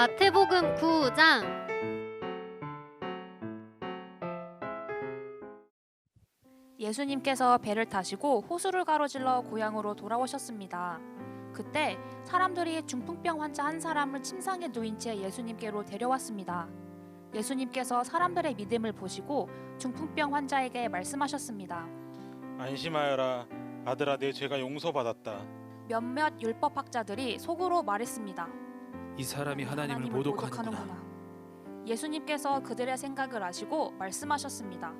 마태복음 9장. 예수님께서 배를 타시고 호수를 가로질러 고향으로 돌아오셨습니다. 그때 사람들이 중풍병 환자 한 사람을 침상에 누인 채 예수님께로 데려왔습니다. 예수님께서 사람들의 믿음을 보시고 중풍병 환자에게 말씀하셨습니다. 안심하여라, 아들아, 내 죄가 용서받았다. 몇몇 율법학자들이 속으로 말했습니다. 이 사람이 하나님을 모독하는구나. 예수님께서 그들의 생각을 아시고 말씀하셨습니다.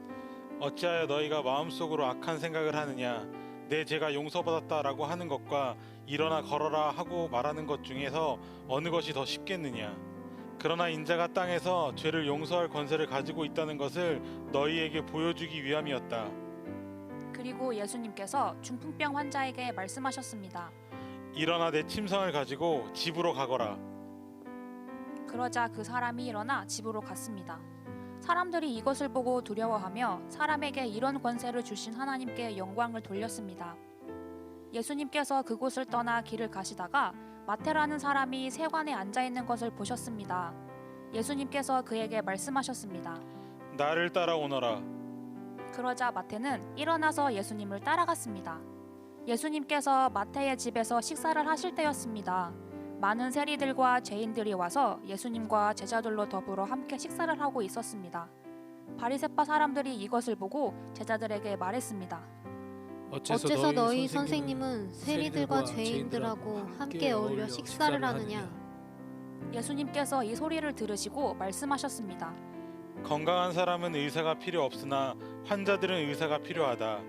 어찌하여 너희가 마음속으로 악한 생각을 하느냐? 내 죄가 용서받았다라고 하는 것과 일어나 걸어라 하고 말하는 것 중에서 어느 것이 더 쉽겠느냐? 그러나 인자가 땅에서 죄를 용서할 권세를 가지고 있다는 것을 너희에게 보여주기 위함이었다. 그리고 예수님께서 중풍병 환자에게 말씀하셨습니다. 일어나 내 침상을 가지고 집으로 가거라. 그러자 그 사람이 일어나 집으로 갔습니다. 사람들이 이것을 보고 두려워하며 사람에게 이런 권세를 주신 하나님께 영광을 돌렸습니다. 예수님께서 그곳을 떠나 길을 가시다가 마태라는 사람이 세관에 앉아 있는 것을 보셨습니다. 예수님께서 그에게 말씀하셨습니다. 나를 따라오너라. 그러자 마태는 일어나서 예수님을 따라갔습니다. 예수님께서 마태의 집에서 식사를 하실 때였습니다. 많은 세리들과 죄인들이 와서 예수님과 제자들로 더불어 함께 식사를 하고 있었습니다. 바리새파 사람들이 이것을 보고 제자들에게 말했습니다. 어째서 너희 선생님은 세리들과 죄인들하고 함께 어울려 식사를 하느냐? 예수님께서 이 소리를 들으시고 말씀하셨습니다. 건강한 사람은 의사가 필요 없으나 환자들은 의사가 필요하다.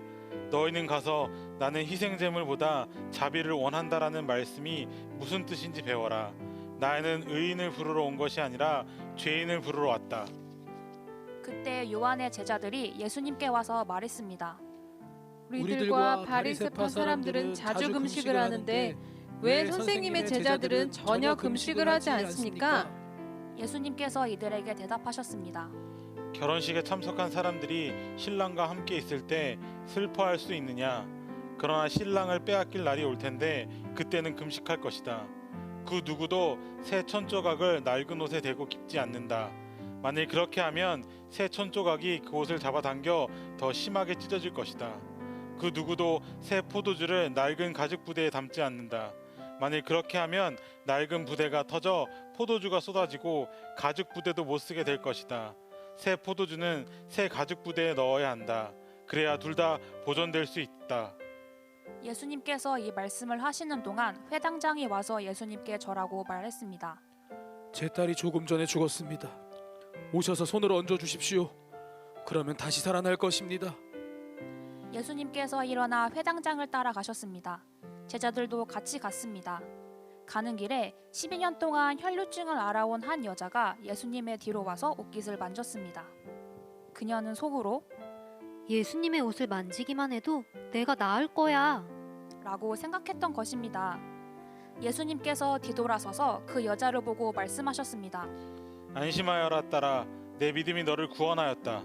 너희는 가서 나는 희생제물보다 자비를 원한다라는 말씀이 무슨 뜻인지 배워라. 나는 의인을 부르러 온 것이 아니라 죄인을 부르러 왔다. 그때 요한의 제자들이 예수님께 와서 말했습니다. 우리들과 바리새파 사람들은 자주 금식을 하는데 왜 선생님의 제자들은 전혀 금식을 하지 않습니까? 예수님께서 이들에게 대답하셨습니다. 결혼식에 참석한 사람들이 신랑과 함께 있을 때 슬퍼할 수 있느냐? 그러나 신랑을 빼앗길 날이 올 텐데 그때는 금식할 것이다. 그 누구도 새 천조각을 낡은 옷에 대고 깁지 않는다. 만일 그렇게 하면 새 천조각이 그 옷을 잡아당겨 더 심하게 찢어질 것이다. 그 누구도 새 포도주를 낡은 가죽 부대에 담지 않는다. 만일 그렇게 하면 낡은 부대가 터져 포도주가 쏟아지고 가죽 부대도 못 쓰게 될 것이다. 새 포도주는 새 가죽 부대에 넣어야 한다. 그래야 둘 다 보존될 수 있다. 예수님께서 이 말씀을 하시는 동안 회당장이 와서 예수님께 절하고 말했습니다. 제 딸이 조금 전에 죽었습니다. 오셔서 손을 얹어 주십시오. 그러면 다시 살아날 것입니다. 예수님께서 일어나 회당장을 따라가셨습니다. 제자들도 같이 갔습니다. 가는 길에 12년 동안 혈루증을 앓아온 한 여자가 예수님의 뒤로 와서 옷깃을 만졌습니다. 그녀는 속으로 예수님의 옷을 만지기만 해도 내가 나을 거야 라고 생각했던 것입니다. 예수님께서 뒤돌아서서 그 여자를 보고 말씀하셨습니다. 안심하여라, 딸아. 내 믿음이 너를 구원하였다.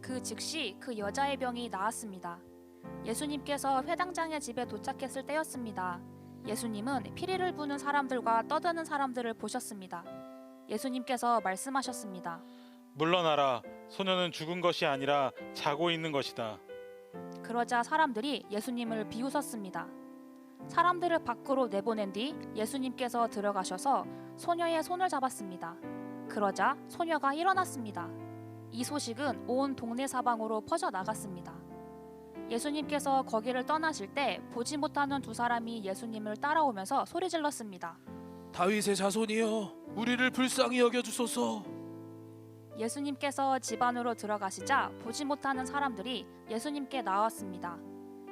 그 즉시 그 여자의 병이 나았습니다. 예수님께서 회당장의 집에 도착했을 때였습니다. 예수님은 피리를 부는 사람들과 떠드는 사람들을 보셨습니다. 예수님께서 말씀하셨습니다. 물러나라. 소녀는 죽은 것이 아니라 자고 있는 것이다. 그러자 사람들이 예수님을 비웃었습니다. 사람들을 밖으로 내보낸 뒤 예수님께서 들어가셔서 소녀의 손을 잡았습니다. 그러자 소녀가 일어났습니다. 이 소식은 온 동네 사방으로 퍼져 나갔습니다. 예수님께서 거기를 떠나실 때 보지 못하는 두 사람이 예수님을 따라오면서 소리질렀습니다. 다윗의 자손이여, 우리를 불쌍히 여겨 주소서. 예수님께서 집 안으로 들어가시자 보지 못하는 사람들이 예수님께 나왔습니다.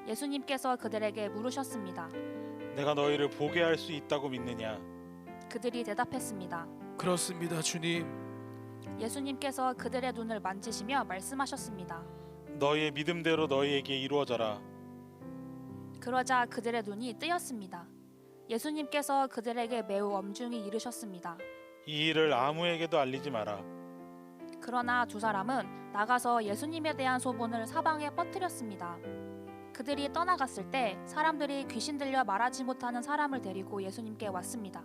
예수님께서 그들에게 물으셨습니다. 내가 너희를 보게 할 수 있다고 믿느냐? 그들이 대답했습니다. 그렇습니다, 주님. 예수님께서 그들의 눈을 만지시며 말씀하셨습니다. 너희의 믿음대로 너희에게 이루어져라. 그러자 그들의 눈이 뜨였습니다. 예수님께서 그들에게 매우 엄중히 이르셨습니다. 이 일을 아무에게도 알리지 마라. 그러나 두 사람은 나가서 예수님에 대한 소문을 사방에 퍼뜨렸습니다. 그들이 떠나갔을 때 사람들이 귀신 들려 말하지 못하는 사람을 데리고 예수님께 왔습니다.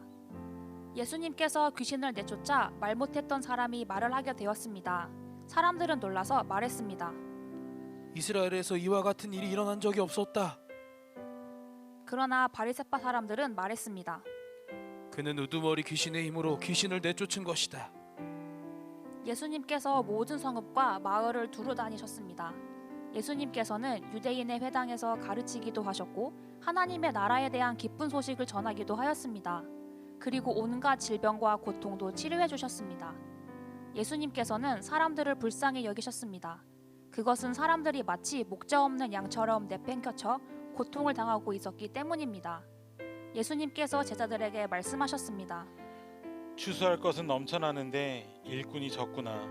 예수님께서 귀신을 내쫓자 말 못했던 사람이 말을 하게 되었습니다. 사람들은 놀라서 말했습니다. 이스라엘에서 이와 같은 일이 일어난 적이 없었다. 그러나 바리새파 사람들은 말했습니다. 그는 우두머리 귀신의 힘으로 귀신을 내쫓은 것이다. 예수님께서 모든 성읍과 마을을 두루 다니셨습니다. 예수님께서는 유대인의 회당에서 가르치기도 하셨고 하나님의 나라에 대한 기쁜 소식을 전하기도 하였습니다. 그리고 온갖 질병과 고통도 치료해 주셨습니다. 예수님께서는 사람들을 불쌍히 여기셨습니다. 그것은 사람들이 마치 목자 없는 양처럼 내팽겨쳐 고통을 당하고 있었기 때문입니다. 예수님께서 제자들에게 말씀하셨습니다. 추수할 것은 넘쳐나는데 일꾼이 적구나.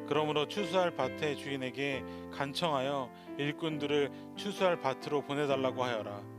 그러므로 추수할 밭의 주인에게 간청하여 일꾼들을 추수할 밭으로 보내달라고 하여라.